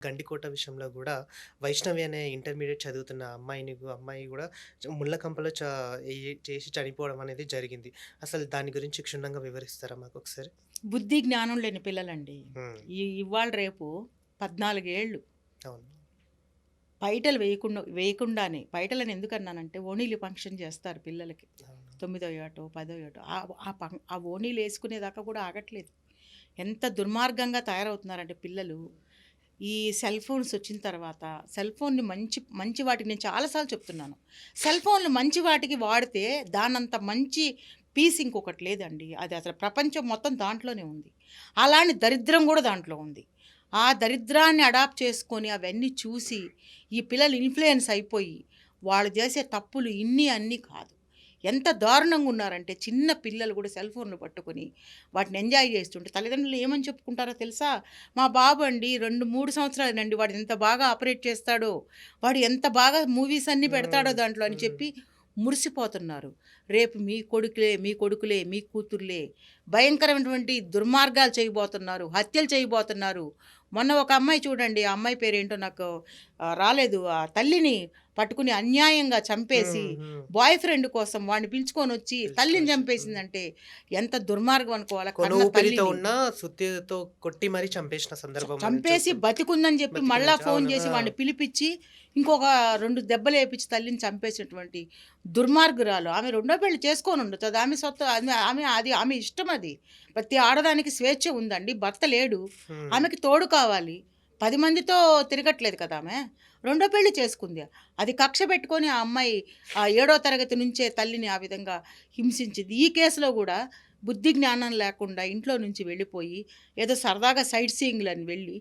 గండికోట విషయంలో గూడా వైష్ణవి అనే ఇంటర్మీడియేట్ చదువుతున్న అమ్మాయి గూడా ముళ్ళ కంపలో చేసి చనిపోవడం అనేది జరిగింది. అసలు దాని గురించి క్షుణ్ణంగా వివరిస్తారా మాకొకసారి? బుద్ధి, జ్ఞానం లేని పిల్లలండి. హ్మ్. ఇవాళ రేపు 14 ఏళ్ళు అవును. పైటలు వేయకుండానే పైటలని ఎందుకన్నానంటే ఓణీలు ఫంక్షన్ చేస్తారు పిల్లలకి. అవును. 9వ ఏటో, 10వ ఏటో ఆ ఓణీలేసుకునేదాకా కూడా ఆగట్లేదు. ఎంత దుర్మార్గంగా తయారవుతున్నారంటే పిల్లలు. ఈ సెల్ ఫోన్స్ వచ్చిన తర్వాత సెల్ ఫోన్‌ని మంచి మంచి వాటికి నేను చాలా సార్లు చెప్తున్నాను. సెల్ ఫోన్‌లు మంచి వాటికి వాడితే దానంత మంచి పీస్ ఇంకొకటి లేదండి. అది అసలు ప్రపంచం మొత్తం దాంట్లోనే ఉంది. అలాని దరిద్రం కూడా దాంట్లో ఉంది. ఆ దరిద్రాన్ని అడాప్ట్ చేసుకొని అవన్నీ చూసి ఈ పిల్లలు ఇన్‌ఫ్లూయెన్స్ అయిపోయి వాళ్ళు చేసే తప్పులు ఇన్ని అన్నీ కాదు. ఎంత దారుణంగా ఉన్నారంటే చిన్న పిల్లలు కూడా సెల్ ఫోన్‌లు పట్టుకొని వాటిని ఎంజాయ్ చేస్తుంటే తల్లిదండ్రులు ఏమని చెప్పుకుంటారో తెలుసా? మా బాబు అండి 2, 3 సంవత్సరాలేనండి వాడు ఎంత బాగా ఆపరేట్ చేస్తాడో, వాడు ఎంత బాగా మూవీస్ అన్నీ పెడతాడో హ్మ్. దాంట్లో అని హ్మ్. చెప్పి మురిసిపోతున్నారు. రేపు మీ కొడుకులే, మీ కూతుర్లే భయంకరమైనటువంటి దుర్మార్గాలు చేయబోతున్నారు. హత్యలు చేయబోతున్నారు. మొన్న ఒక అమ్మాయి చూడండి. ఆ అమ్మాయి పేరేంటో నాకు రాలేదు. ఆ తల్లిని పట్టుకుని అన్యాయంగా చంపేసి, హ్మ్. హ్మ్. బాయ్ ఫ్రెండ్ కోసం వాడిని పిలుచుకొనొచ్చి తల్లిని పిలుచుకొనొచ్చి. హ్మ్. చంపేసిందంటే ఎంత దుర్మార్గం అనుకోవాలా? కన్న ఊపిరితో తల్లిని. ఉన్న సుత్తితో కొట్టి మరీ చంపేసిన సందర్భం మనం చంపేసి చూసాం. బతికుందని చెప్పి మళ్ళా బతికుందని ఫోన్ అవును. చేసి ఆ! వాడిని పిలిపిచ్చి ఇంకొక 2 దెబ్బలేపిచ్చి తల్లిని చంపేసినటువంటి దుర్మార్గురాలు. ఆమె రెండో పెళ్లి చేసుకోనుండొచ్చు. అది ఆమె సొత్తు. ఆమె ఇష్టం అది. ప్రతి ఆడదానికి స్వేచ్ఛ ఉందండి. భర్త లేడు. హ్మ్. ఆమెకి తోడు కావాలి. 10 మందితో తిరగట్లేదు కదా ఆమె. రెండో పెళ్లి చేసుకుంది. అది కక్ష పెట్టుకొని ఆ అమ్మాయి ఏడో తరగతి నుంచే తల్లిని ఆ విధంగా హింసించింది. ఈ కేసులో గూడా బుద్ధి జ్ఞానం లేకుండా ఇంట్లో నుంచి వెళ్ళిపోయి ఏదో సరదాగా సైట్ సీయింగ్‌లని వెళ్ళి